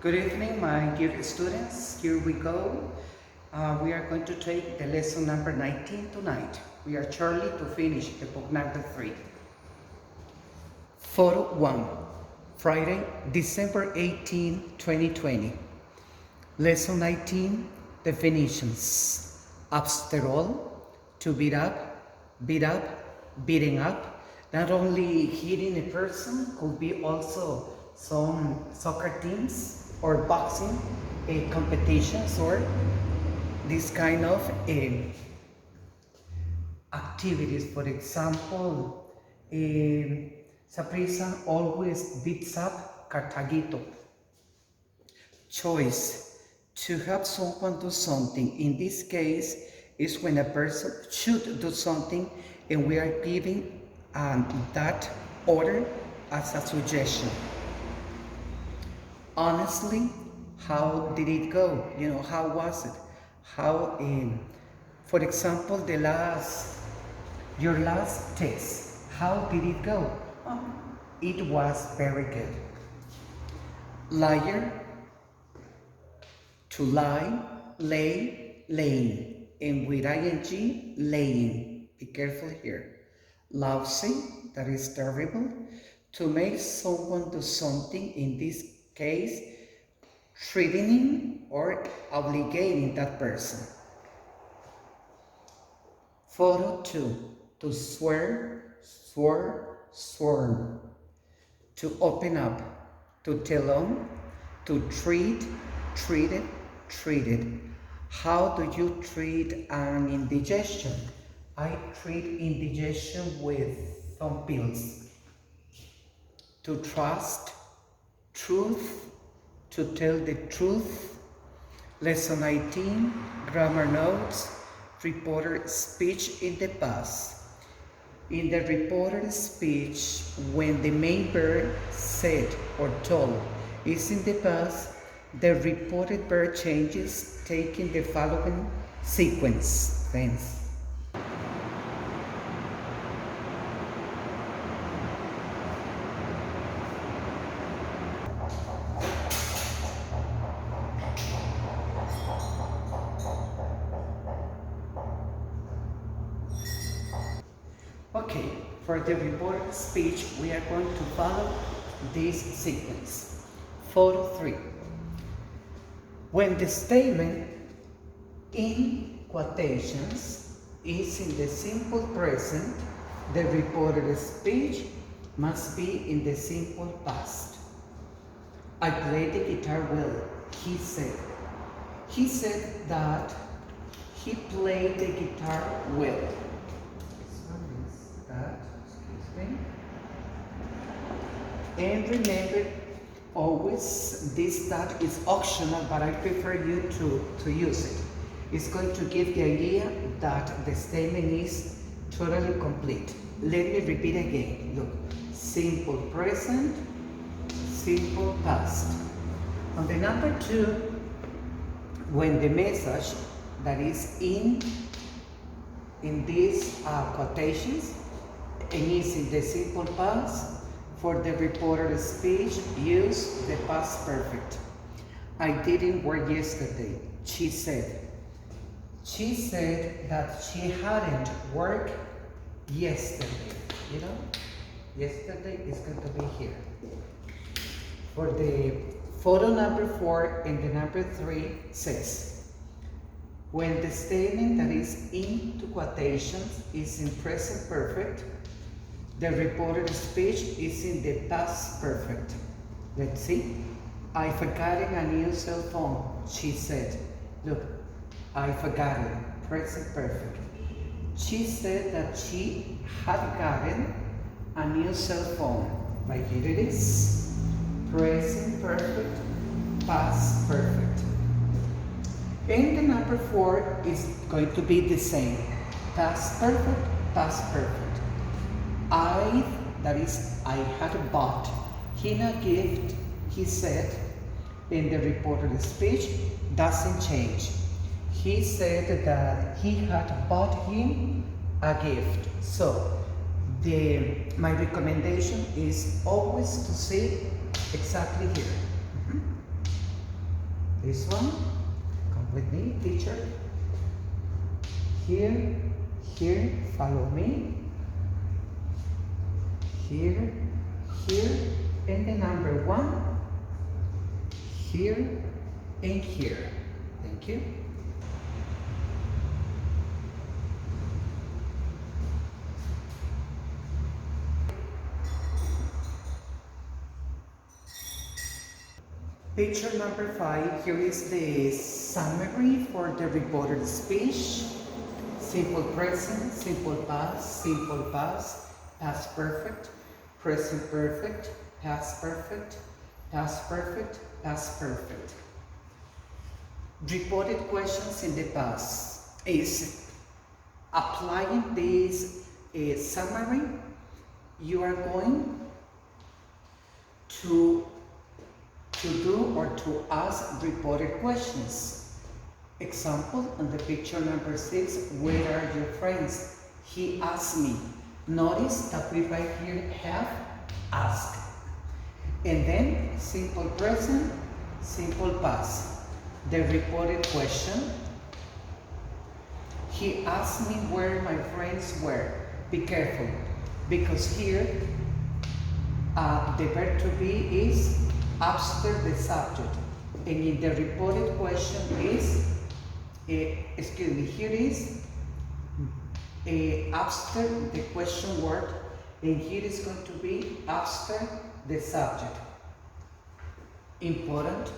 Good evening, my dear students. Here we go. We are going to take the lesson number 19 tonight. We are shortly to finish the book number 3. Photo 1, Friday, December 18, 2020. Lesson 19, definitions. After all, to beat up, beating up. Not only hitting a person, could be also some soccer teams or boxing competitions or this kind of activities. For example, Saprissa always beats up Cartaguito. Choice, to have someone do something. In this case, is when a person should do something and we are giving that order as a suggestion. Honestly, how did it go? How was it? How, for example, your last test, how did it go? It was very good. Liar, to lie, lay, laying, and with ing, laying. Be careful here. Lousy, that is terrible. To make someone do something, in this case, threatening or obligating that person. Photo 2, to swear, sworn. To open up, to tell on, to treat, treated. How do you treat an indigestion? I treat indigestion with some pills. To trust, truth, to tell the truth. Lesson 19, grammar notes, reporter speech in the past. In the reporter speech, when the main verb said or told is in the past, the reported verb changes, taking the following sequence. Thanks. Okay, for the reported speech, we are going to follow this sequence. Photo 3. When the statement in quotations is in the simple present, the reported speech must be in the simple past. I play the guitar well, he said. He said that he played the guitar well. And remember, always this that is optional, but I prefer you to use it. It's going to give the idea that the statement is totally complete. Let me repeat again. Look, simple present, simple past. On the number 2, when the message that is in these quotations and is in the simple past, for the reported speech, use the past perfect. I didn't work yesterday, she said. She said that she hadn't worked yesterday. Yesterday is going to be here. For the photo number 4 and the number 3 says, when the statement that is into quotations is in present perfect, the reported speech is in the past perfect. Let's see. I forgot a new cell phone, she said. Look, I forgot it, present perfect. She said that she had gotten a new cell phone. Right here it is. Present perfect, past perfect. And the number 4 is going to be the same. Past perfect, past perfect. I had bought him a gift, he said, in the reported speech doesn't change. He said that he had bought him a gift. So my recommendation is always to see exactly here. This one, come with me, teacher. Here, here, follow me. Here, here, and the number 1. Here and here. Thank you. Picture number 5, here is the summary for the reported speech. Simple present, simple past, past perfect, present perfect, past perfect, past perfect, past perfect. Reported questions in the past is applying this summary. You are going to do or to ask reported questions. Example, on the picture number 6, where are your friends? He asked me. Notice that we right here have asked. And then simple present, simple past. The reported question. He asked me where my friends were. Be careful, because here the verb to be is after the subject, and in the reported question is, here is after the question word, and here is going to be after the subject. Important,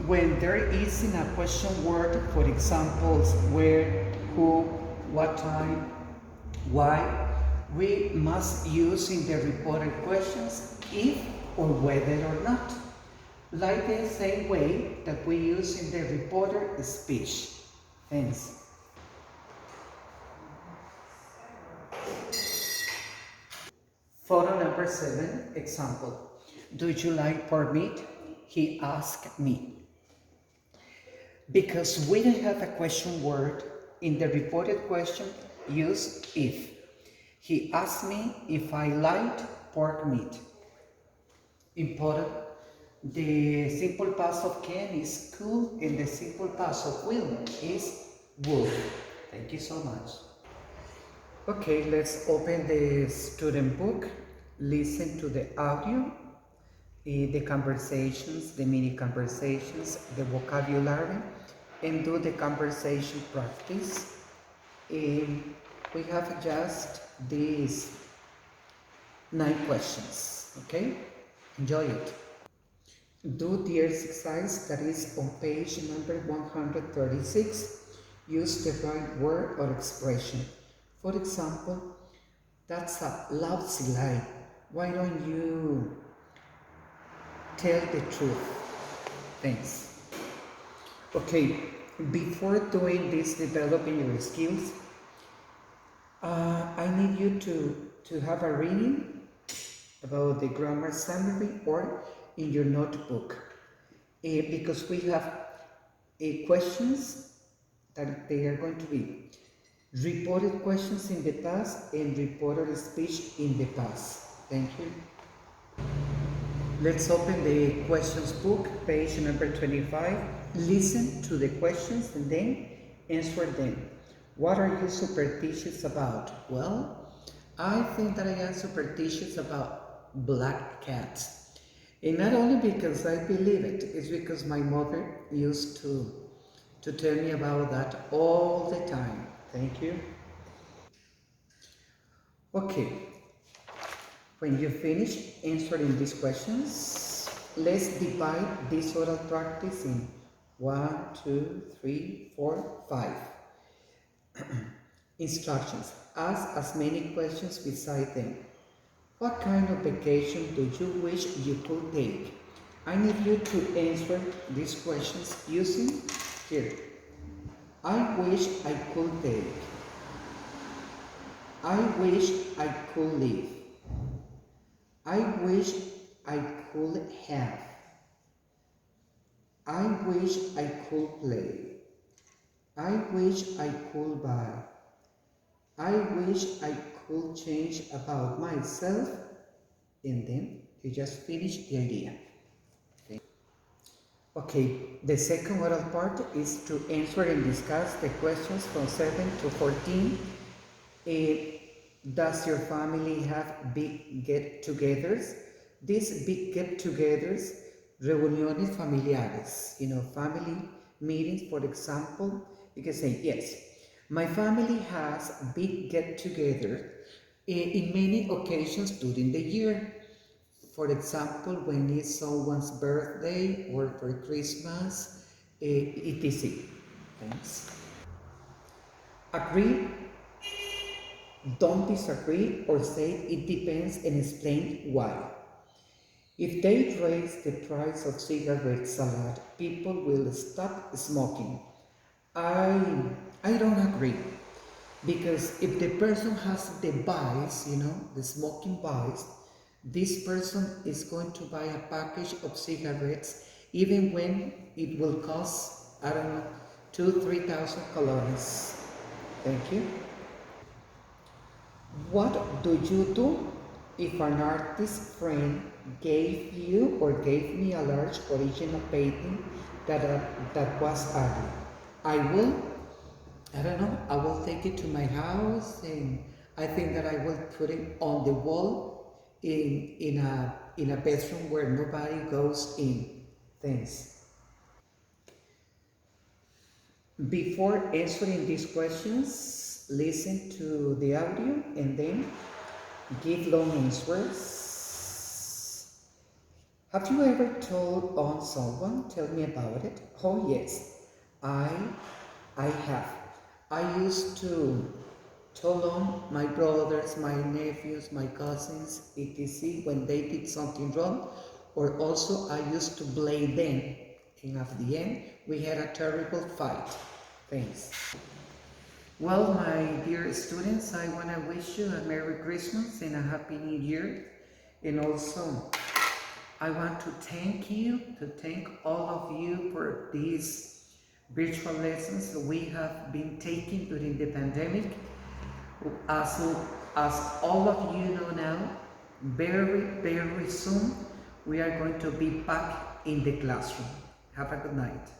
when there is in a question word, for example, where, who, what time, why, we must use in the reported questions if or whether or not, like the same way that we use in the reported speech. Thanks. Photo number 7, example. Do you like pork meat? He asked me. Because we don't have a question word, in the reported question, use if. He asked me if I liked pork meat. Important, the simple past of can is could, and the simple past of will is would. Thank you so much. Okay, let's open the student book, listen to the audio, the conversations, the mini conversations, the vocabulary, and do the conversation practice. We have just these 9 questions, okay? Enjoy it. Do the exercise that is on page number 136. Use the right word or expression. For example, that's a lousy lie. Why don't you tell the truth? Thanks. Okay, before doing this, developing your skills, I need you to have a reading about the grammar summary or in your notebook, because we have questions that they are going to be reported questions in the past and reported speech in the past. Thank you. Let's open the questions book, page number 25. Listen to the questions and then answer them. What are you superstitious about? Well, I think that I am superstitious about black cats. And not only because I believe it, it's because my mother used to tell me about that all the time. Thank you. Okay, when you finish answering these questions, let's divide this oral practice in 1, 2, 3, 4, 5. Instructions. Ask as many questions beside them. What kind of vacation do you wish you could take? I need you to answer these questions using here. I wish I could take. I wish I could live. I wish I could have. I wish I could play. I wish I could buy. I wish I could change about myself, and then you just finish the idea. Okay. Okay, the second oral part is to answer and discuss the questions from 7 to 14. Eh, does your family have big get-togethers? These big get-togethers, reuniones familiares, family meetings, for example, you can say, yes, my family has big get-together in many occasions during the year. For example, when it's someone's birthday or for Christmas, etc. Thanks. Agree, don't disagree, or say it depends and explain why. If they raise the price of cigarettes a lot, people will stop smoking. I I don't agree because if the person has the vice, the smoking vice, this person is going to buy a package of cigarettes even when it will cost, I don't know, 2, 3,000 calories. Thank you. What do you do if an artist friend gave you or gave me a large original painting that was ugly? I will, I don't know, I will take it to my house and I think that I will put it on the wall in a bedroom where nobody goes in. Thanks. Before answering these questions, listen to the audio and then give long answers. Have you ever told on someone? Tell me about it. Oh yes, I I have. I used to tell on my brothers, my nephews, my cousins, etc. when they did something wrong, or also I used to blame them. And at the end, we had a terrible fight. Thanks. Well, my dear students, I want to wish you a Merry Christmas and a Happy New Year. And also, I want to thank all of you for these virtual lessons that we have been taking during the pandemic. As, as all of you know now, very, very soon we are going to be back in the classroom. Have a good night.